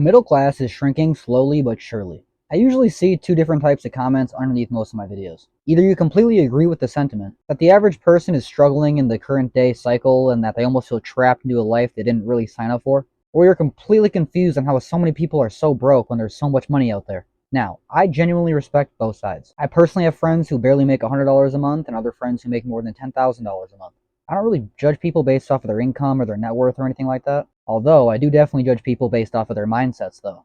The middle class is shrinking slowly but surely. I usually see two different types of comments underneath most of my videos. Either you completely agree with the sentiment that the average person is struggling in the current day cycle and that they almost feel trapped into a life they didn't really sign up for, or you're completely confused on how so many people are so broke when there's so much money out there. Now, I genuinely respect both sides. I personally have friends who barely make $100 a month and other friends who make more than $10,000 a month. I don't really judge people based off of their income or their net worth or anything like that. Although, I do definitely judge people based off of their mindsets, though.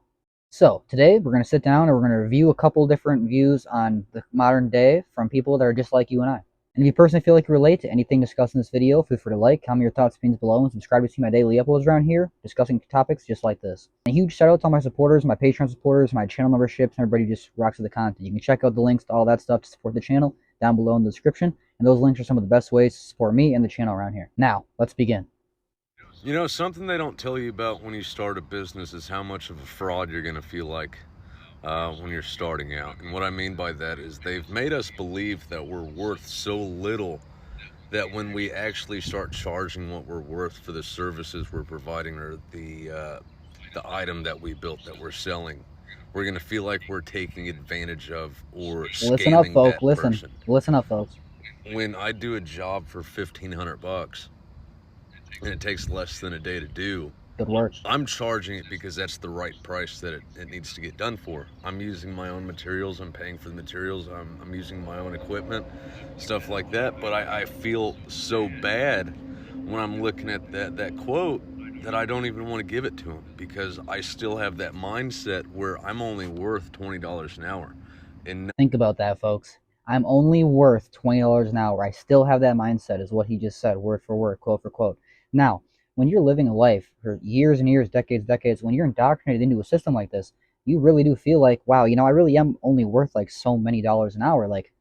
So, today we're going to sit down and we're going to review a couple different views on the modern day from people that are just like you and I. And if you personally feel like you relate to anything discussed in this video, feel free to like, comment your thoughts, opinions below, and subscribe to see my daily uploads around here, discussing topics just like this. And a huge shout out to all my supporters, my Patreon supporters, my channel memberships, and everybody who just rocks with the content. You can check out the links to all that stuff to support the channel down below in the description, and those links are some of the best ways to support me and the channel around here. Now, let's begin. You know, something they don't tell you about when you start a business is how much of a fraud you're going to feel like when you're starting out. And what I mean by that is they've made us believe that we're worth so little that when we actually start charging what we're worth for the services we're providing or the item that we built that we're selling, we're going to feel like we're taking advantage of or Listen up, scamming folks. that person. Listen up, folks. When I do a job for $1,500 and it takes less than a day to do, Good work. I'm charging it because that's the right price that it needs to get done for. I'm using my own materials, I'm paying for the materials, I'm using my own equipment, stuff like that. But I feel so bad when I'm looking at that quote that I don't even want to give it to him, because I still have that mindset where I'm only worth $20 an hour. And Think about that, folks. I'm only worth $20 an hour. I still have that mindset, is what he just said, word for word, quote for quote. Now, when you're living a life for years and years, decades, when you're indoctrinated into a system like this, you really do feel like, wow, I really am only worth like so many dollars an hour. Like,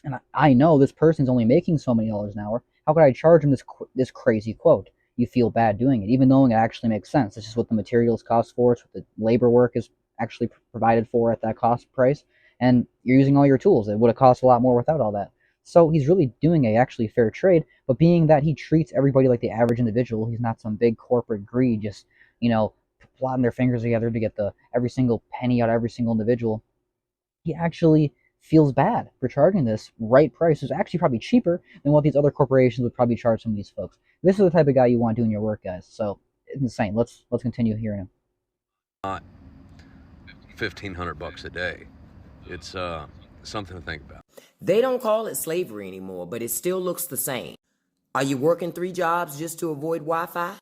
and I know this person's only making so many dollars an hour. How could I charge him this crazy quote? You feel bad doing it, even though it actually makes sense. It's just what the materials cost for. It's what the labor work is actually provided for at that cost price. And you're using all your tools. It would have cost a lot more without all that. So he's really doing a actually fair trade, but being that he treats everybody like the average individual, he's not some big corporate greed, just, plotting their fingers together to get every single penny out of every single individual. He actually feels bad for charging this right price. It's actually probably cheaper than what these other corporations would probably charge some of these folks. This is the type of guy you want doing your work, guys. So it's insane. Let's continue hearing him. not $1,500 a day. It's something to think about. They don't call it slavery anymore, but it still looks the same. Are you working 3 jobs just to avoid Wi-Fi?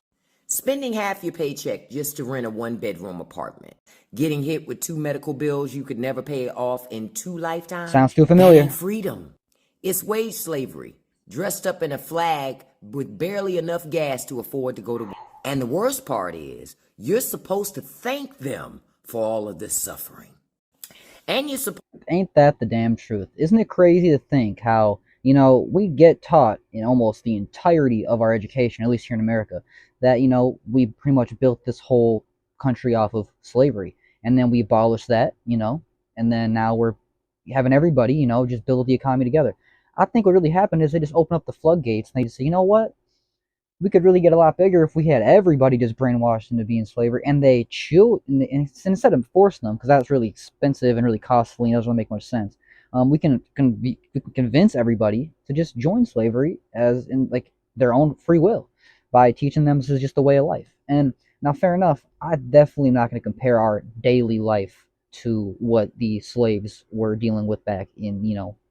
Spending half your paycheck just to rent a 1-bedroom apartment? Getting hit with 2 medical bills you could never pay off in 2 lifetimes? Sounds too familiar. And freedom. It's wage slavery, dressed up in a flag with barely enough gas to afford to go to work. And the worst part is, you're supposed to thank them for all of this suffering. And you're supposed... Ain't that the damn truth? Isn't it crazy to think how, we get taught in almost the entirety of our education, at least here in America, that, we pretty much built this whole country off of slavery. And then we abolished that, and then now we're having everybody, just build the economy together. I think what really happened is they just open up the floodgates and they just say, you know what? We could really get a lot bigger if we had everybody just brainwashed into being slavery, and they chew, and instead of forcing them, because that's really expensive and really costly and doesn't really make much sense. We can convince everybody to just join slavery as in like their own free will by teaching them this is just a way of life. And now, fair enough, I definitely am not going to compare our daily life to what the slaves were dealing with back in,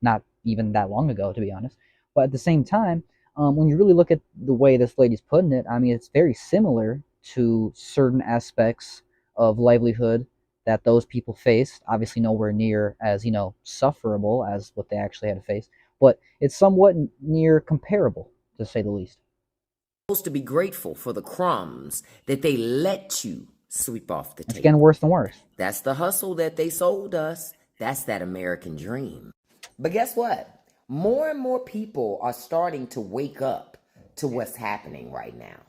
not even that long ago, to be honest. But at the same time, when you really look at the way this lady's putting it, I mean, it's very similar to certain aspects of livelihood that those people faced. Obviously, nowhere near as, sufferable as what they actually had to face, but it's somewhat near comparable, to say the least. Supposed to be grateful for the crumbs that they let you sweep off the table. It's getting worse and worse. That's the hustle that they sold us. That's that American dream. But guess what? More and more people are starting to wake up to what's happening right now.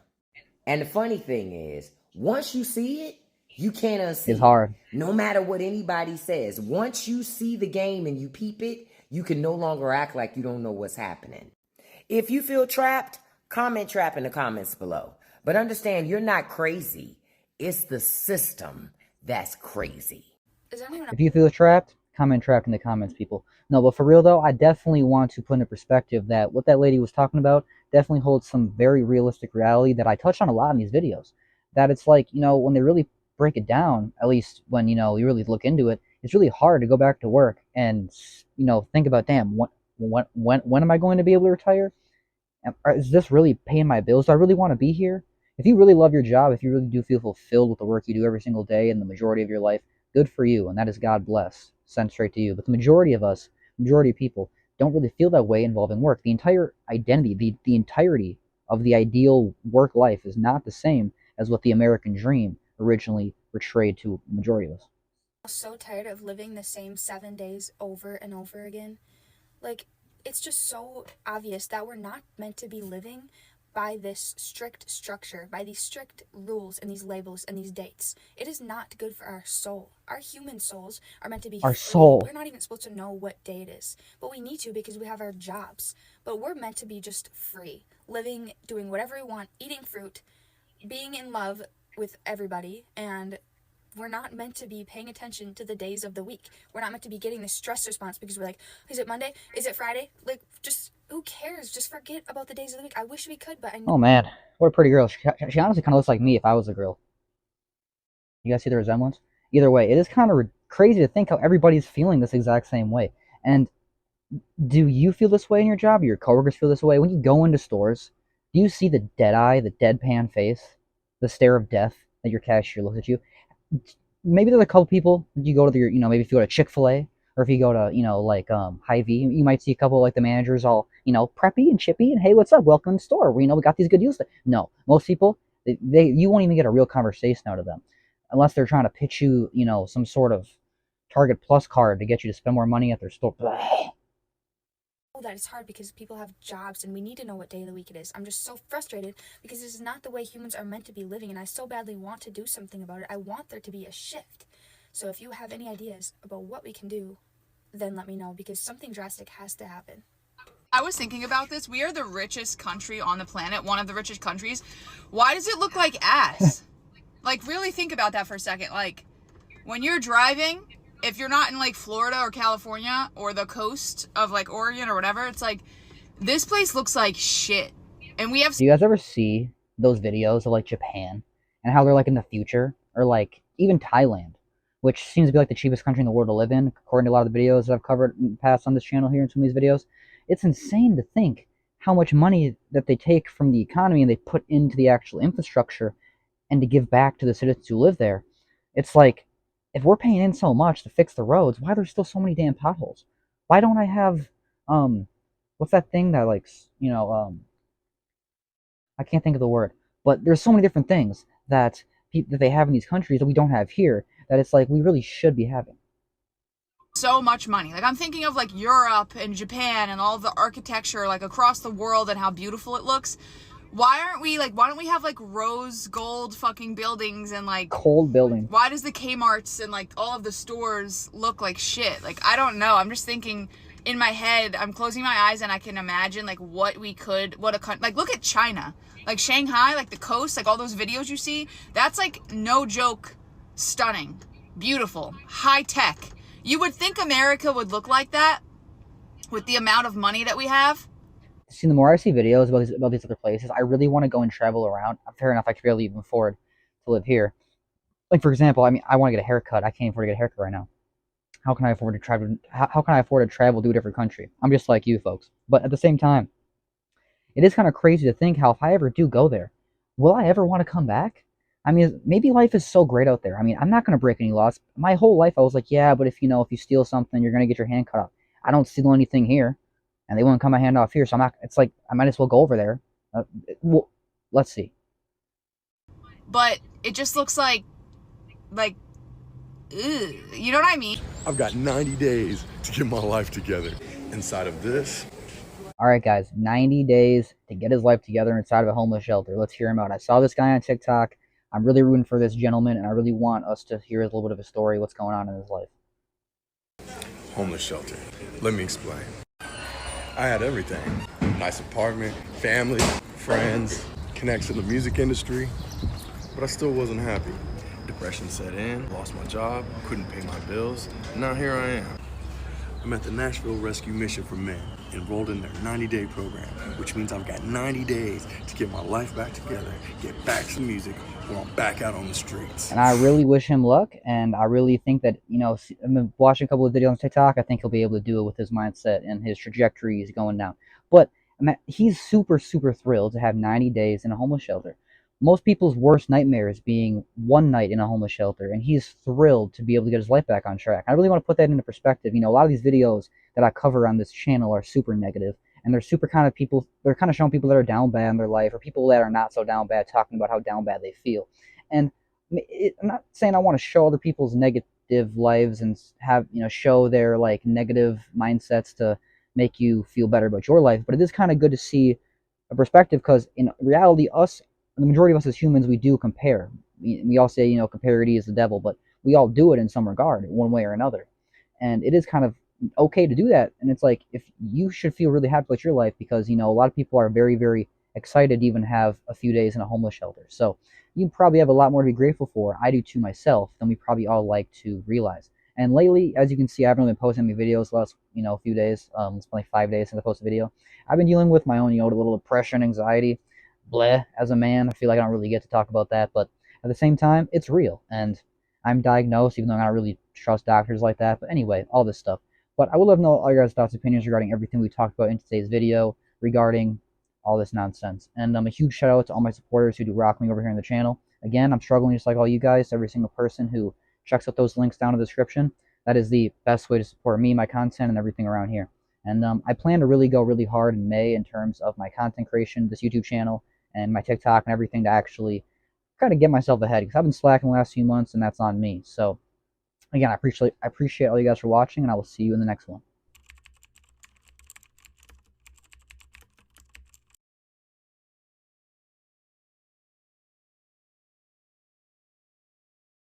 And the funny thing is, once you see it, you can't unsee it. It's hard. No matter what anybody says, once you see the game and you peep it, you can no longer act like you don't know what's happening. If you feel trapped, comment trap in the comments below. But understand, you're not crazy. It's the system That's crazy. Is anyone If you feel trapped, comment trapped in the comments, people. No, but for real though, I definitely want to put into perspective that what that lady was talking about definitely holds some very realistic reality that I touch on a lot in these videos. That it's like, when they really break it down, at least when, you really look into it, it's really hard to go back to work and, think about, damn, when am I going to be able to retire? Is this really paying my bills? Do I really want to be here? If you really love your job, if you really do feel fulfilled with the work you do every single day and the majority of your life, good for you, and that is God bless, sent straight to you. But the majority of us, majority of people, don't really feel that way involving work. The entire identity, the entirety of the ideal work life is not the same as what the American dream originally portrayed to the majority of us. so tired of living the same 7 days over and over again? Like, it's just so obvious that we're not meant to be living by this strict structure, by these strict rules and these labels and these dates. It is not good for our soul. Our human souls are meant to be Our free. soul. We're not even supposed to know what day it is, but we need to because we have our jobs. But we're meant to be just free, living, doing whatever we want, eating fruit, being in love with everybody, and we're not meant to be paying attention to the days of the week. We're not meant to be getting the stress response because we're like, is it Monday? Is it Friday? Like, just, who cares? Just forget about the days of the week. I wish we could, but I know. Oh man, what a pretty girl. She honestly kind of looks like me if I was a girl. You guys see the resemblance? Either way, it is kind of crazy to think how everybody's feeling this exact same way. And do you feel this way in your job? Do your coworkers feel this way? When you go into stores, do you see the dead eye, the deadpan face, the stare of death that your cashier looks at you? Maybe there's a couple people you go to your, maybe if you go to Chick-fil-A or if you go to, like Hy-Vee, you might see a couple like the managers all, preppy and chippy and hey, what's up? Welcome to the store. We got these good deals. No, most people, you won't even get a real conversation out of them unless they're trying to pitch you, some sort of Target Plus card to get you to spend more money at their store. That it's hard because people have jobs and we need to know what day of the week it is. I'm just so frustrated because this is not the way humans are meant to be living, and I so badly want to do something about it. I want there to be a shift. So if you have any ideas about what we can do, then let me know because something drastic has to happen. I was thinking about this. We are the richest country on the planet, one of the richest countries. Why does it look like ass? Like, really think about that for a second. Like, when you're driving, if you're not in like Florida or California or the coast of like Oregon or whatever, it's like this place looks like shit. And we have. Do you guys ever see those videos of like Japan and how they're like in the future, or like even Thailand, which seems to be like the cheapest country in the world to live in, according to a lot of the videos that I've covered in the past on this channel here in some of these videos? It's insane to think how much money that they take from the economy and they put into the actual infrastructure and to give back to the citizens who live there. It's like, if we're paying in so much to fix the roads, why are there still so many damn potholes? Why don't I have, what's that thing that like, I can't think of the word, but there's so many different things that that they have in these countries that we don't have here, that it's like we really should be having. So much money. Like, I'm thinking of like Europe and Japan and all the architecture like across the world and how beautiful it looks. Why don't we have like rose gold fucking buildings and like cold buildings? Why does the Kmart's and like all of the stores look like shit? Like, I don't know. I'm just thinking in my head, I'm closing my eyes and I can imagine like what like look at China, like Shanghai, like the coast, like all those videos you see. That's like no joke, stunning, beautiful, high tech. You would think America would look like that with the amount of money that we have. See, the more I see videos about these other places, I really want to go and travel around. Fair enough, I can barely even afford to live here. Like, for example, I mean, I want to get a haircut. I can't afford to get a haircut right now. How can I afford to travel? How can I afford to travel to a different country? I'm just like you folks. But at the same time, it is kind of crazy to think how if I ever do go there, will I ever want to come back? I mean, maybe life is so great out there. I mean, I'm not going to break any laws. My whole life I was like, yeah, but if you steal something, you're going to get your hand cut off. I don't steal anything here. And they won't cut my hand off here, so I'm not. It's like I might as well go over there. Well, let's see. But it just looks like, ugh, you know what I mean? I've got 90 days to get my life together. Inside of this. All right, guys, 90 days to get his life together inside of a homeless shelter. Let's hear him out. I saw this guy on TikTok. I'm really rooting for this gentleman, and I really want us to hear a little bit of a story, what's going on in his life. Homeless shelter. Let me explain. I had everything. Nice apartment, family, friends, connects to the music industry, but I still wasn't happy. Depression set in, lost my job, couldn't pay my bills. Now here I am. I'm at the Nashville Rescue Mission for Men, enrolled in their 90-day program, which means I've got 90 days to get my life back together, get back to music, or I'm back out on the streets. And I really wish him luck, and I really think that, I've been watching a couple of videos on TikTok. I think he'll be able to do it with his mindset and his trajectory is going down. But he's super, super thrilled to have 90 days in a homeless shelter. Most people's worst nightmare is being one night in a homeless shelter, and he's thrilled to be able to get his life back on track. I really want to put that into perspective. A lot of these videos that I cover on this channel are super negative, and they're super kind of people, they're kind of showing people that are down bad in their life, or people that are not so down bad, talking about how down bad they feel. And I'm not saying I want to show other people's negative lives and have, show their like negative mindsets to make you feel better about your life, but it is kind of good to see a perspective, because in reality, the majority of us as humans, we do compare. We all say, comparity is the devil, but we all do it in some regard, one way or another. And it is kind of okay to do that. And it's like, if you should feel really happy with your life, because, a lot of people are very, very excited to even have a few days in a homeless shelter. So you probably have a lot more to be grateful for. I do too myself, than we probably all like to realize. And lately, as you can see, I haven't really been posting any videos the last, few days. It's been like 5 days since I posted a video. I've been dealing with my own, a little depression, anxiety, bleh. As a man, I feel like I don't really get to talk about that, but at the same time, it's real, and I'm diagnosed, even though I don't really trust doctors like that. But anyway, all this stuff. But I would love to know all your guys' thoughts and opinions regarding everything we talked about in today's video regarding all this nonsense. And a huge shout out to all my supporters who do rock me over here on the channel. Again, I'm struggling just like all you guys. Every single person who checks out those links down in the description, that is the best way to support me, my content, and everything around here. And I plan to really go really hard in May in terms of my content creation, this YouTube channel, and my TikTok and everything, to actually kind of get myself ahead, because I've been slacking the last few months, and that's on me. So again, I appreciate all you guys for watching, and I will see you in the next one.